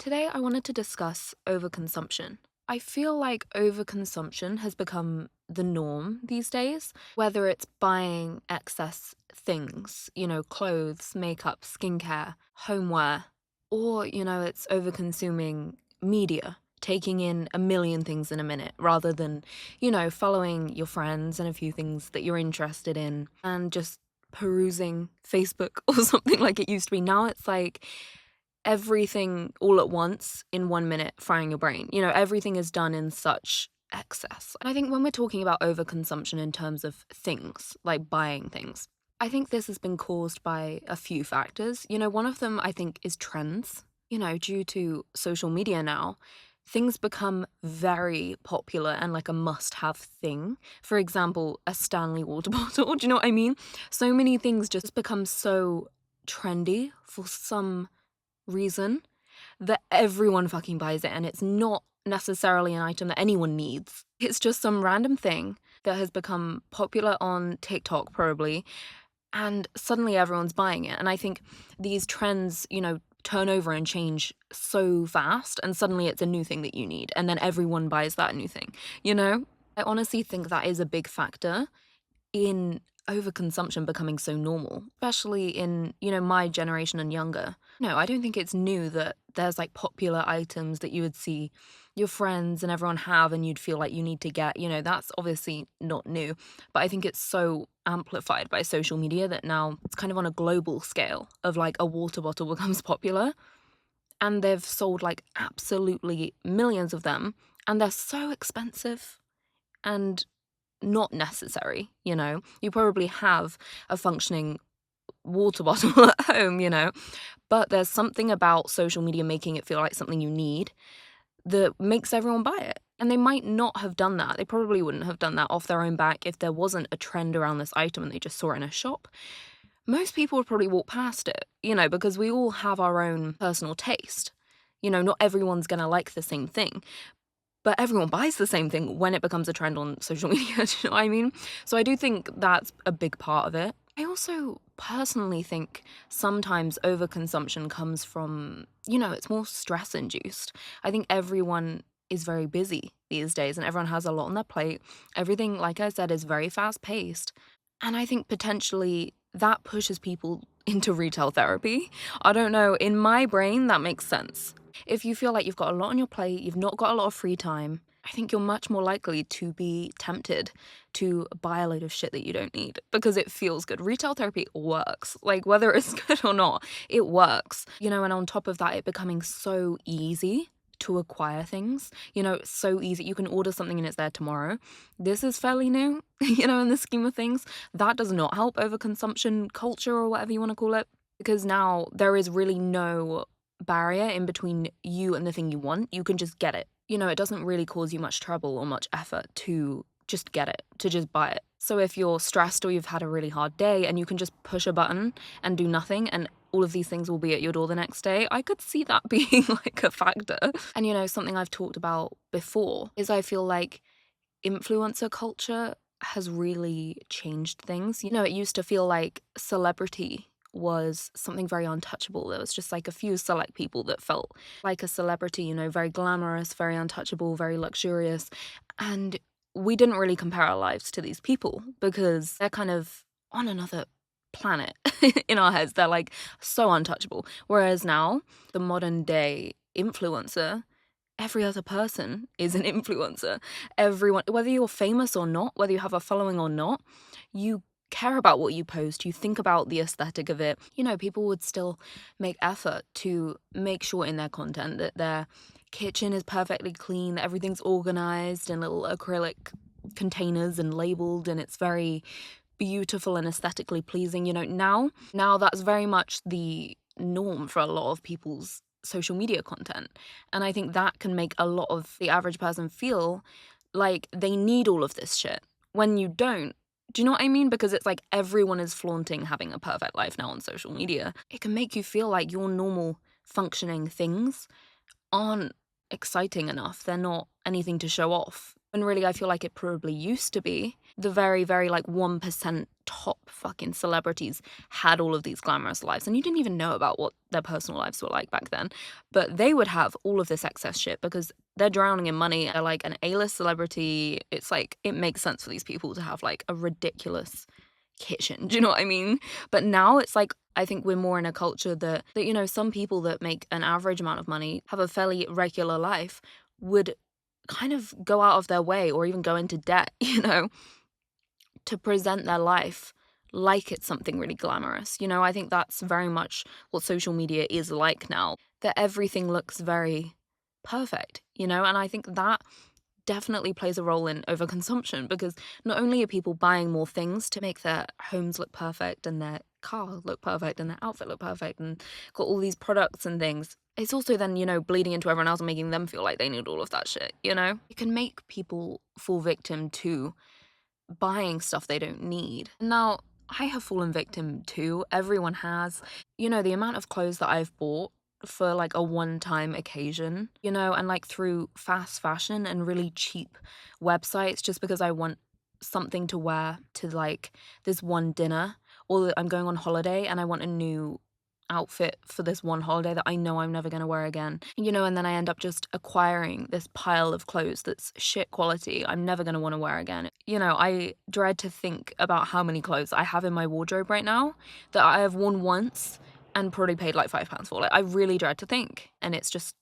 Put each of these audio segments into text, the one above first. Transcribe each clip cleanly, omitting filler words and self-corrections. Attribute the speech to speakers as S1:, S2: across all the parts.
S1: Today, I wanted to discuss overconsumption. I feel like overconsumption has become the norm these days, whether it's buying excess things, clothes, makeup, skincare, homeware, or, it's overconsuming media, taking in a million things in a minute rather than, following your friends and a few things that you're interested in and just perusing Facebook or something like it used to be. Now it's like everything all at once in 1 minute, frying your brain. Everything is done in such excess. And I think when we're talking about overconsumption in terms of things, like buying things, I think this has been caused by a few factors. One of them I think is trends. Due to social media now, things become very popular and like a must-have thing. For example, a Stanley water bottle. Do you know what I mean? So many things just become so trendy for some reason that everyone fucking buys it, and it's not necessarily an item that anyone needs. It's just some random thing that has become popular on TikTok probably, and suddenly everyone's buying it. And I think these trends, turn over and change so fast, and suddenly it's a new thing that you need, and then everyone buys that new thing, you know? I honestly think that is a big factor in overconsumption becoming so normal, especially in, my generation and younger. No, I don't think it's new that there's like popular items that you would see your friends and everyone have and you'd feel like you need to get, that's obviously not new. But I think it's so amplified by social media that now it's kind of on a global scale of like a water bottle becomes popular and they've sold like absolutely millions of them and they're so expensive and not necessary. You probably have a functioning water bottle at home, but there's something about social media making it feel like something you need that makes everyone buy it. And they might not have done that. They probably wouldn't have done that off their own back if there wasn't a trend around this item and they just saw it in a shop. Most people would probably walk past it, because we all have our own personal taste. Not everyone's gonna like the same thing. But everyone buys the same thing when it becomes a trend on social media, do you know what I mean? So I do think that's a big part of it. I also personally think sometimes overconsumption comes from, it's more stress induced. I think everyone is very busy these days and everyone has a lot on their plate. Everything, like I said, is very fast paced. And I think potentially that pushes people into retail therapy. I don't know, in my brain, that makes sense. If you feel like you've got a lot on your plate, you've not got a lot of free time, I think you're much more likely to be tempted to buy a load of shit that you don't need because it feels good. Retail therapy works. Like, whether it's good or not, it works. And on top of that, it becoming so easy to acquire things. It's so easy. You can order something and it's there tomorrow. This is fairly new, in the scheme of things. That does not help overconsumption culture or whatever you want to call it, because now there is really no barrier in between you and the thing you want. You can just get it. It doesn't really cause you much trouble or much effort to just get it, to just buy it. So if you're stressed or you've had a really hard day and you can just push a button and do nothing and all of these things will be at your door the next day, I could see that being like a factor. And something I've talked about before is I feel like influencer culture has really changed things. It used to feel like celebrity was something very untouchable. There was just like a few select people that felt like a celebrity, very glamorous, very untouchable, very luxurious. And we didn't really compare our lives to these people because they're kind of on another planet in our heads. They're like so untouchable. Whereas now, the modern day influencer, every other person is an influencer. Everyone, whether you're famous or not, whether you have a following or not, you care about what you post, you think about the aesthetic of it. People would still make effort to make sure in their content that their kitchen is perfectly clean, that everything's organized in little acrylic containers and labeled, and it's very beautiful and aesthetically pleasing. Now that's very much the norm for a lot of people's social media content. And I think that can make a lot of the average person feel like they need all of this shit when you don't. Do you know what I mean? Because it's like everyone is flaunting having a perfect life now on social media. It can make you feel like your normal functioning things aren't exciting enough. They're not anything to show off. And really, I feel like it probably used to be the very, very like 1% top fucking celebrities had all of these glamorous lives, and you didn't even know about what their personal lives were like back then, but they would have all of this excess shit because they're drowning in money. They're like an A-list celebrity. It's like, it makes sense for these people to have like a ridiculous kitchen. Do you know what I mean? But now it's like, I think we're more in a culture that you know, some people that make an average amount of money, have a fairly regular life, would kind of go out of their way or even go into debt, you know, to present their life like it's something really glamorous. You know, I think that's very much what social media is like now, that everything looks very perfect, you know, and I think that definitely plays a role in overconsumption, because not only are people buying more things to make their homes look perfect and their car look perfect and their outfit look perfect and got all these products and things, it's also then, you know, bleeding into everyone else and making them feel like they need all of that shit, you know? It can make people fall victim to buying stuff they don't need. Now, I have fallen victim too. Everyone has. You know, the amount of clothes that I've bought for like a one-time occasion, you know, and like through fast fashion and really cheap websites just because I want something to wear to like this one dinner, or I'm going on holiday and I want a new outfit for this one holiday that I know I'm never going to wear again, you know, and then I end up just acquiring this pile of clothes that's shit quality I'm never going to want to wear again. You know, I dread to think about how many clothes I have in my wardrobe right now that I have worn once and probably paid like £5 for. Like, I really dread to think, and it's just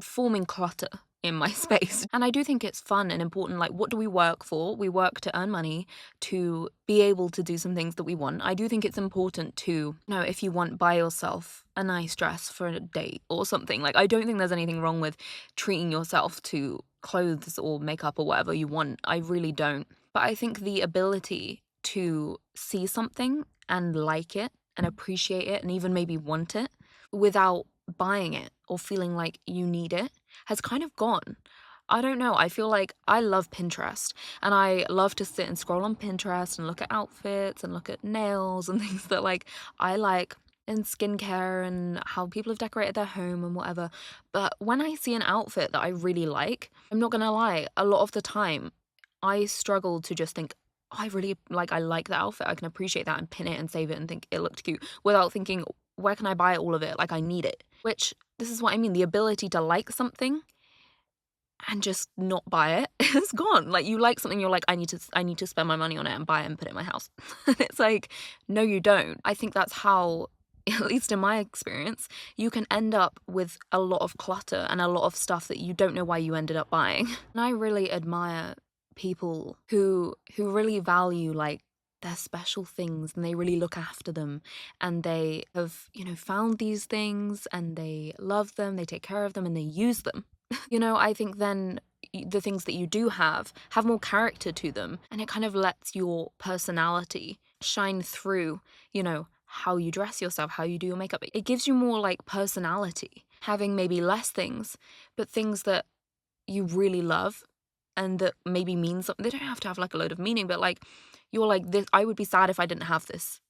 S1: forming clutter in my space. And I do think it's fun and important. Like, what do we work for? We work to earn money to be able to do some things that we want. I do think it's important to, you know, if you want, buy yourself a nice dress for a date or something. Like, I don't think there's anything wrong with treating yourself to clothes or makeup or whatever you want. I really don't. But I think the ability to see something and like it and appreciate it and even maybe want it without buying it or feeling like you need it has kind of gone. I don't know. I feel like I love Pinterest, and I love to sit and scroll on Pinterest and look at outfits and look at nails and things that like I like, and skincare and how people have decorated their home and whatever. But when I see an outfit that I really like, I'm not gonna lie, a lot of the time I struggle to just think, "Oh, I like that outfit. I can appreciate that and pin it and save it and think it looked cute," without thinking, where can I buy all of it? Like, I need it. Which, this is what I mean, the ability to like something and just not buy it is gone. Like, you like something, you're like, I need to spend my money on it and buy it and put it in my house. And it's like, no, you don't. I think that's how, at least in my experience, you can end up with a lot of clutter and a lot of stuff that you don't know why you ended up buying. And I really admire people who really value like their special things, and they really look after them, and they have, you know, found these things and they love them, they take care of them, and they use them. You know, I think then the things that you do have more character to them, and it kind of lets your personality shine through, you know, how you dress yourself, how you do your makeup. It gives you more like personality, having maybe less things, but things that you really love and that maybe mean something. They don't have to have like a load of meaning, but like, you're like, this, I would be sad if I didn't have this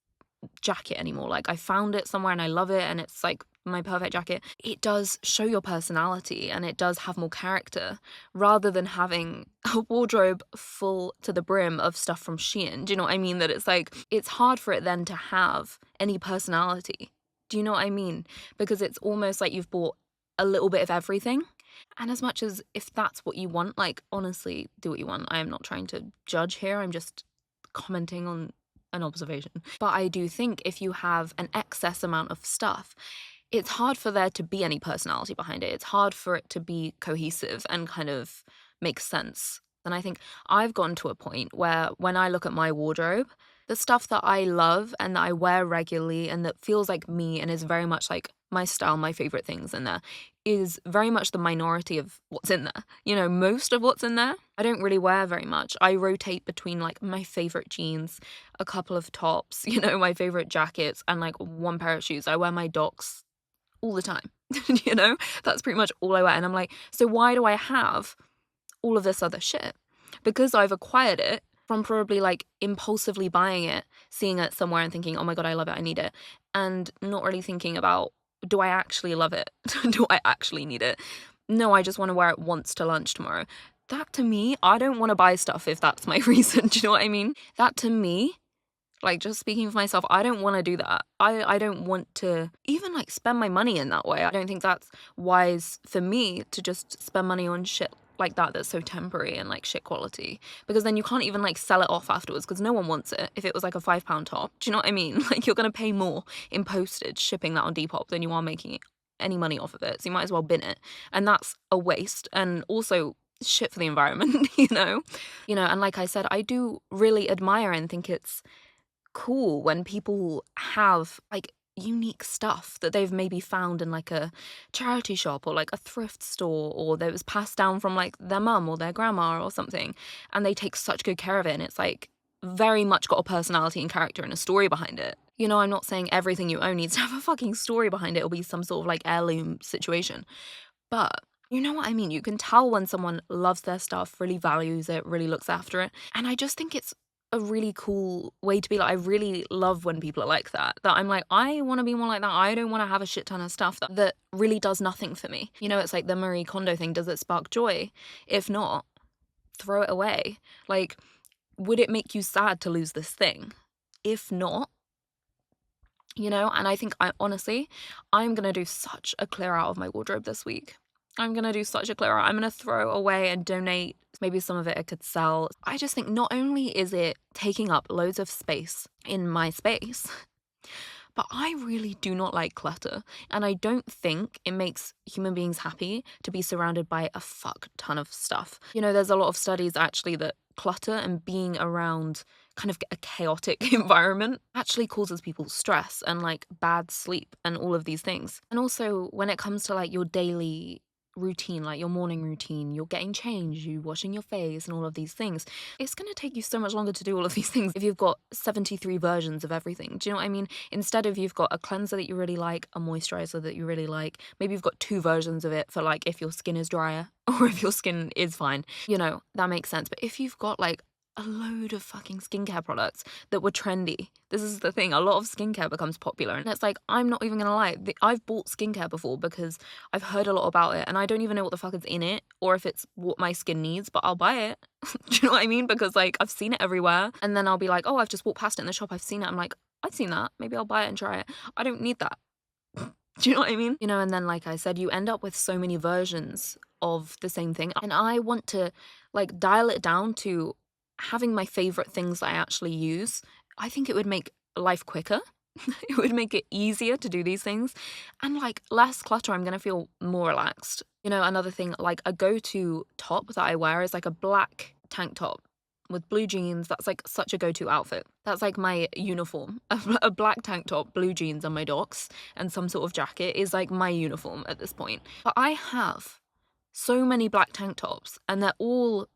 S1: jacket anymore. Like, I found it somewhere and I love it and it's like my perfect jacket. It does show your personality and it does have more character, rather than having a wardrobe full to the brim of stuff from Shein. Do you know what I mean? That it's like, it's hard for it then to have any personality. Do you know what I mean? Because it's almost like you've bought a little bit of everything. And as much as, if that's what you want, like, honestly, do what you want. I am not trying to judge here. I'm just commenting on an observation. But I do think if you have an excess amount of stuff, it's hard for there to be any personality behind it. It's hard for it to be cohesive and kind of make sense. And I think I've gotten to a point where when I look at my wardrobe, the stuff that I love and that I wear regularly and that feels like me and is very much like my style, my favorite things in there, is very much the minority of what's in there. You know, most of what's in there, I don't really wear very much. I rotate between like my favorite jeans, a couple of tops, you know, my favorite jackets, and like one pair of shoes. I wear my Docs all the time. You know, that's pretty much all I wear. And I'm like, so why do I have all of this other shit? Because I've acquired it from probably like impulsively buying it, seeing it somewhere and thinking, oh my God, I love it, I need it. And not really thinking about, do I actually love it? Do I actually need it? No, I just want to wear it once to lunch tomorrow. That to me, I don't want to buy stuff if that's my reason. Do you know what I mean? That to me Like, just speaking for myself, I don't wanna do that. I don't want to even, like, spend my money in that way. I don't think that's wise for me to just spend money on shit like that that's so temporary and, like, shit quality, because then you can't even, like, sell it off afterwards because no one wants it if it was, like, a £5 top. Do you know what I mean? Like, you're gonna pay more in postage shipping that on Depop than you are making any money off of it, so you might as well bin it, and that's a waste and also shit for the environment, you know? You know, and like I said, I do really admire and think it's cool when people have like unique stuff that they've maybe found in like a charity shop or like a thrift store, or that was passed down from like their mum or their grandma or something, and they take such good care of it, and it's like very much got a personality and character and a story behind it. You know, I'm not saying everything you own needs to have a fucking story behind it or be some sort of like heirloom situation, but you know what I mean? You can tell when someone loves their stuff, really values it, really looks after it. And I just think it's a really cool way to be. Like, I really love when people are like that. That I'm like, I want to be more like that. I don't want to have a shit ton of stuff that really does nothing for me. You know, it's like the Marie Kondo thing. Does it spark joy? If not, throw it away. Like, would it make you sad to lose this thing? If not, you know, and I think I'm gonna do such a clear out of my wardrobe this week. I'm gonna do such a clear out. I'm gonna throw away and donate. Maybe some of it I could sell. I just think not only is it taking up loads of space in my space, but I really do not like clutter. And I don't think it makes human beings happy to be surrounded by a fuck ton of stuff. You know, there's a lot of studies actually that clutter and being around kind of a chaotic environment actually causes people stress and like bad sleep and all of these things. And also when it comes to like your daily routine, like your morning routine, you're getting changed, you washing your face and all of these things, it's going to take you so much longer to do all of these things if you've got 73 versions of everything. Do you know what I mean? Instead of you've got a cleanser that you really like, a moisturizer that you really like, maybe you've got two versions of it for like if your skin is drier or if your skin is fine, you know, that makes sense. But if you've got like a load of fucking skincare products that were trendy. This is the thing. A lot of skincare becomes popular. And it's like, I'm not even gonna lie. I've bought skincare before because I've heard a lot about it and I don't even know what the fuck is in it or if it's what my skin needs, but I'll buy it. Do you know what I mean? Because like I've seen it everywhere. And then I'll be like, oh, I've just walked past it in the shop. I've seen it. I'm like, I've seen that. Maybe I'll buy it and try it. I don't need that. Do you know what I mean? You know, and then like I said, you end up with so many versions of the same thing. And I want to like dial it down to having my favorite things that I actually use. I think it would make life quicker. It would make it easier to do these things and like less clutter. I'm going to feel more relaxed. You know, another thing, like a go-to top that I wear is like a black tank top with blue jeans. That's like such a go-to outfit. That's like my uniform. A black tank top, blue jeans on my docs and some sort of jacket is like my uniform at this point. But I have so many black tank tops and they're all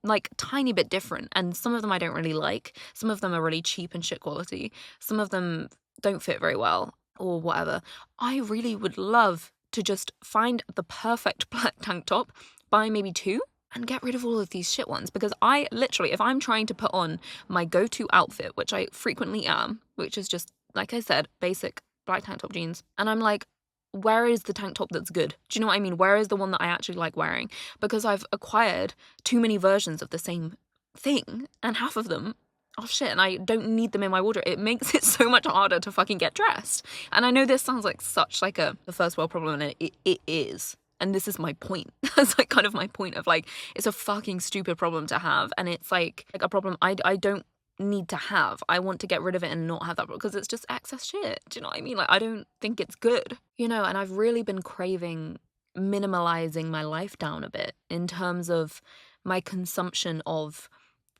S1: like tiny bit different, and some of them I don't really like. Some of them are really cheap and shit quality. Some of them don't fit very well or whatever. I really would love to just find the perfect black tank top, buy maybe two, and get rid of all of these shit ones, because I literally, if I'm trying to put on my go-to outfit, which I frequently am, which is just, like I said, basic black tank top jeans, and I'm like, where is the tank top that's good? Do you know what I mean? Where is the one that I actually like wearing? Because I've acquired too many versions of the same thing, and half of them are shit, and I don't need them in my wardrobe. It makes it so much harder to fucking get dressed. And I know this sounds like such like the first world problem, and it is. And this is my point. That's like kind of my point of like, it's a fucking stupid problem to have. And it's like a problem I don't need to have. I want to get rid of it and not have that, because it's just excess shit. Do you know what I mean? Like, I don't think it's good, you know. And I've really been craving minimalizing my life down a bit in terms of my consumption of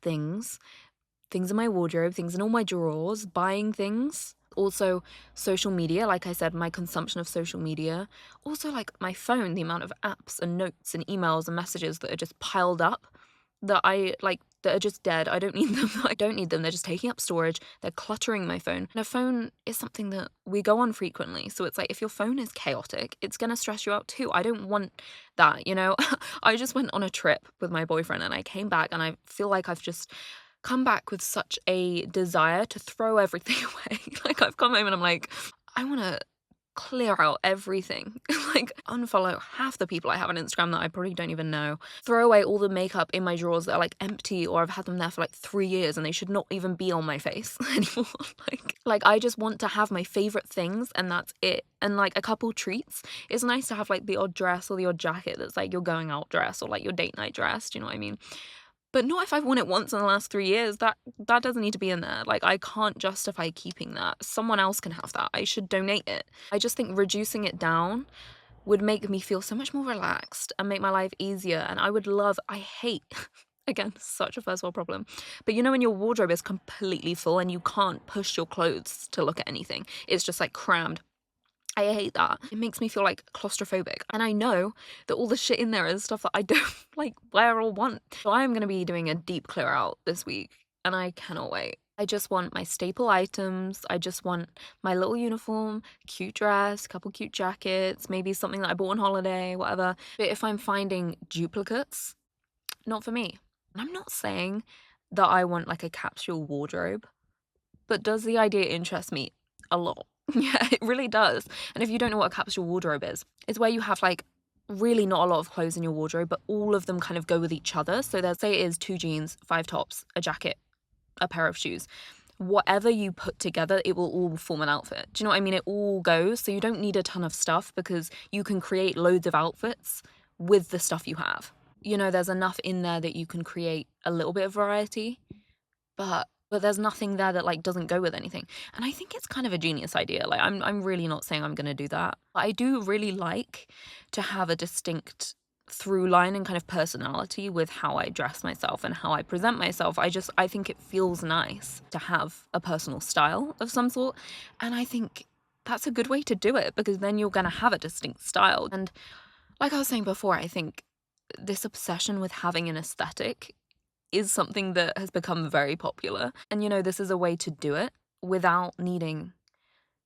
S1: things in my wardrobe, things in all my drawers, buying things. Also, social media, like I said, my consumption of social media. Also, like my phone, the amount of apps and notes and emails and messages that are just piled up that that are just dead. I don't need them. I don't need them. They're just taking up storage. They're cluttering my phone. And a phone is something that we go on frequently. So it's like, if your phone is chaotic, it's going to stress you out too. I don't want that, you know? I just went on a trip with my boyfriend and I came back and I feel like I've just come back with such a desire to throw everything away. Like, I've come home and I'm like, I want to clear out everything. Like, unfollow half the people I have on Instagram that I probably don't even know. Throw away all the makeup in my drawers that are like empty, or I've had them there for like 3 years and they should not even be on my face anymore. Like I just want to have my favorite things and that's it. And like a couple treats. It's nice to have like the odd dress or the odd jacket that's like your going out dress or like your date night dress. Do you know what I mean? But not if I've worn it once in the last 3 years. That doesn't need to be in there. Like, I can't justify keeping that. Someone else can have that. I should donate it. I just think reducing it down would make me feel so much more relaxed and make my life easier. And I hate, again, such a first world problem. But you know when your wardrobe is completely full and you can't push your clothes to look at anything. It's just like crammed. I hate that. It makes me feel like claustrophobic. And I know that all the shit in there is stuff that I don't like wear or want. So I'm going to be doing a deep clear out this week and I cannot wait. I just want my staple items. I just want my little uniform, cute dress, couple cute jackets, maybe something that I bought on holiday, whatever. But if I'm finding duplicates, not for me. And I'm not saying that I want like a capsule wardrobe, but does the idea interest me? A lot. Yeah, it really does. And if you don't know what a capsule wardrobe is, it's where you have like really not a lot of clothes in your wardrobe, but all of them kind of go with each other. So there's, say it is 2 jeans, 5 tops, a jacket, a pair of shoes. Whatever you put together, it will all form an outfit. Do you know what I mean? It all goes. So you don't need a ton of stuff because you can create loads of outfits with the stuff you have. You know, there's enough in there that you can create a little bit of variety, but there's nothing there that like doesn't go with anything. And I think it's kind of a genius idea. Like I'm really not saying I'm going to do that. But I do really like to have a distinct through line and kind of personality with how I dress myself and how I present myself. I think it feels nice to have a personal style of some sort. And I think that's a good way to do it because then you're going to have a distinct style. And like I was saying before, I think this obsession with having an aesthetic is something that has become very popular. And, you know, this is a way to do it without needing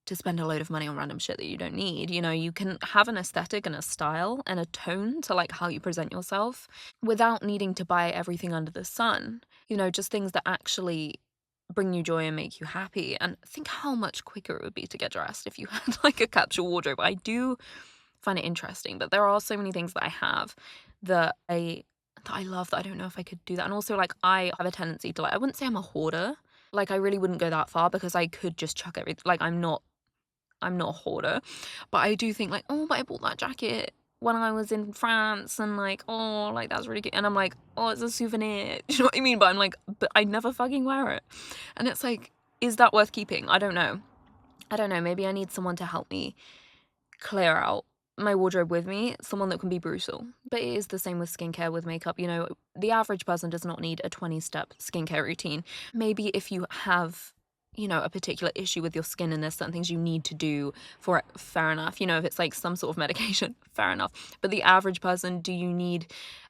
S1: to spend a load of money on random shit that you don't need. You know, you can have an aesthetic and a style and a tone to like how you present yourself without needing to buy everything under the sun. You know, just things that actually bring you joy and make you happy. And think how much quicker it would be to get dressed if you had like a capsule wardrobe. I do find it interesting, but there are so many things that I have that I love that I don't know if I could do that. And also, like, I have a tendency to, like, I wouldn't say I'm a hoarder. Like, I really wouldn't go that far because I could just chuck everything. Like, I'm not a hoarder. But I do think, like, oh, but I bought that jacket when I was in France and, like, oh, like, that's really good. And I'm like, oh, it's a souvenir. Do you know what I mean? But I'm like, but I never fucking wear it. And it's like, is that worth keeping? I don't know. Maybe I need someone to help me clear out my wardrobe with me, someone that can be brutal. But it is the same with skincare, with makeup. You know, the average person does not need a 20-step skincare routine. Maybe if you have, you know, a particular issue with your skin and there's certain things you need to do for it, fair enough. You know, if it's like some sort of medication, fair enough. But the average person, do you need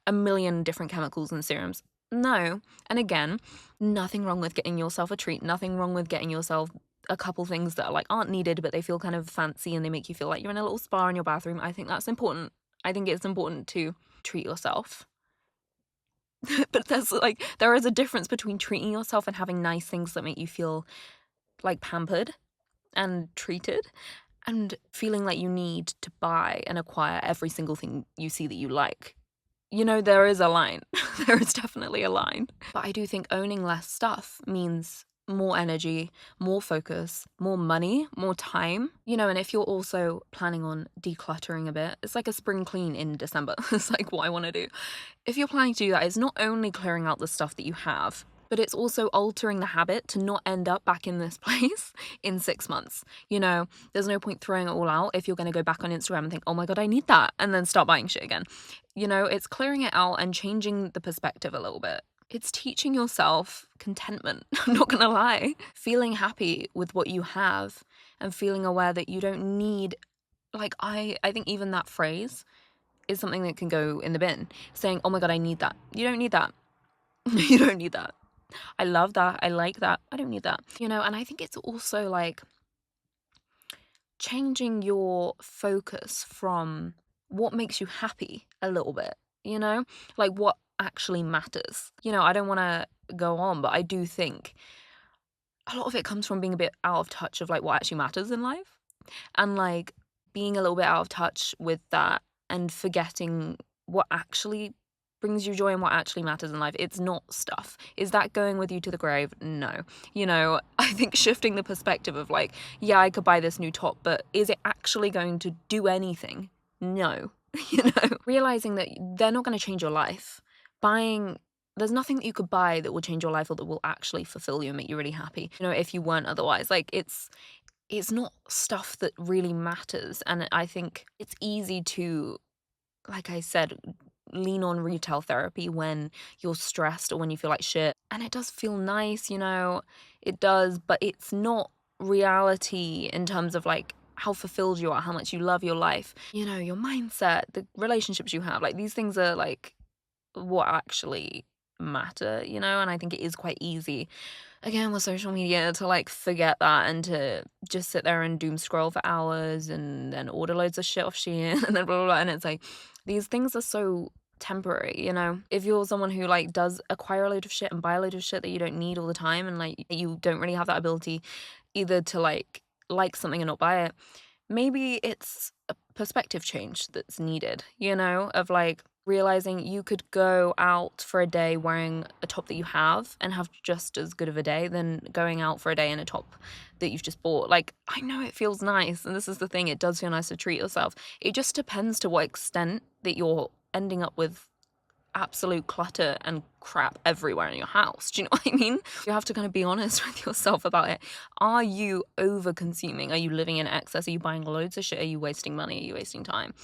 S1: a million different chemicals and serums? No. And again, nothing wrong with getting yourself a treat, nothing wrong with getting yourself a couple things that are like aren't needed, but they feel kind of fancy and they make you feel like you're in a little spa in your bathroom. I think that's important. I think it's important to treat yourself. But there is a difference between treating yourself and having nice things that make you feel like pampered and treated, and feeling like you need to buy and acquire every single thing you see that you like. You know, there is a line. There is definitely a line. But I do think owning less stuff means more energy, more focus, more money, more time. You know, and if you're also planning on decluttering a bit, it's like a spring clean in December. It's like what I want to do. If you're planning to do that, it's not only clearing out the stuff that you have, but it's also altering the habit to not end up back in this place in 6 months. You know, there's no point throwing it all out if you're going to go back on Instagram and think, oh my God, I need that, and then start buying shit again. You know, it's clearing it out and changing the perspective a little bit. It's teaching yourself contentment. I'm not gonna lie. Feeling happy with what you have and feeling aware that you don't need, like, I think even that phrase is something that can go in the bin. Saying, oh my God, I need that. You don't need that. You don't need that. I love that. I like that. I don't need that. You know, and I think it's also like changing your focus from what makes you happy a little bit, you know? Like what actually matters. You know, I don't want to go on, but I do think a lot of it comes from being a bit out of touch of like what actually matters in life. And like being a little bit out of touch with that and forgetting what actually brings you joy and what actually matters in life. It's not stuff. Is that going with you to the grave? No. I think shifting the perspective of like, yeah, I could buy this new top, but is it actually going to do anything? No. Realizing that they're not going to change your life. There's nothing that you could buy that will change your life or that will actually fulfill you and make you really happy, if you weren't otherwise. Like, it's not stuff that really matters. And I think it's easy to, like I said, lean on retail therapy when you're stressed or when you feel like shit. And it does feel nice, it does, but it's not reality in terms of like how fulfilled you are, how much you love your life, your mindset, the relationships you have. Like, these things are like what actually matter, and I think it is quite easy, again, with social media, to like forget that and to just sit there and doom scroll for hours and then order loads of shit off Shein and then blah, blah, blah. And it's like, these things are so temporary, if you're someone who like does acquire a load of shit and buy a load of shit that you don't need all the time, and like you don't really have that ability either to like something and not buy it, maybe it's a perspective change that's needed, of like realizing you could go out for a day wearing a top that you have and have just as good of a day than going out for a day in a top that you've just bought. Like, I know it feels nice, and this is the thing, it does feel nice to treat yourself. It just depends to what extent that you're ending up with absolute clutter and crap everywhere in your house. Do you know what I mean? You have to kind of be honest with yourself about it. Are you over consuming? Are you living in excess? Are you buying loads of shit? Are you wasting money? Are you wasting time?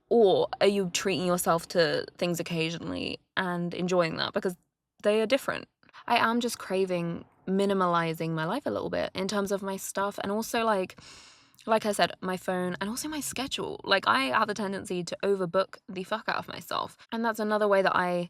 S1: Or are you treating yourself to things occasionally and enjoying that? Because they are different. I am just craving minimalizing my life a little bit in terms of my stuff, and also like I said, my phone, and also my schedule. Like, I have a tendency to overbook the fuck out of myself. And that's another way that I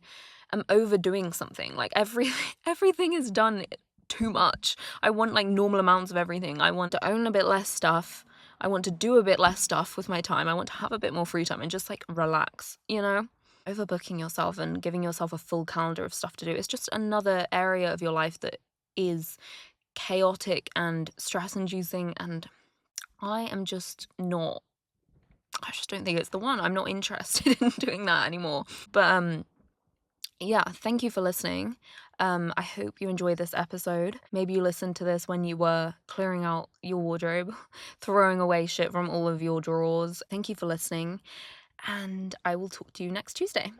S1: am overdoing something. Like, everything is done too much. I want like normal amounts of everything. I want to own a bit less stuff. I want to do a bit less stuff with my time. I want to have a bit more free time and just like relax, Overbooking yourself and giving yourself a full calendar of stuff to do is just another area of your life that is chaotic and stress inducing, and I just don't think it's the one. I'm not interested in doing that anymore. But yeah, thank you for listening. I hope you enjoyed this episode. Maybe you listened to this when you were clearing out your wardrobe, throwing away shit from all of your drawers. Thank you for listening, and I will talk to you next Tuesday.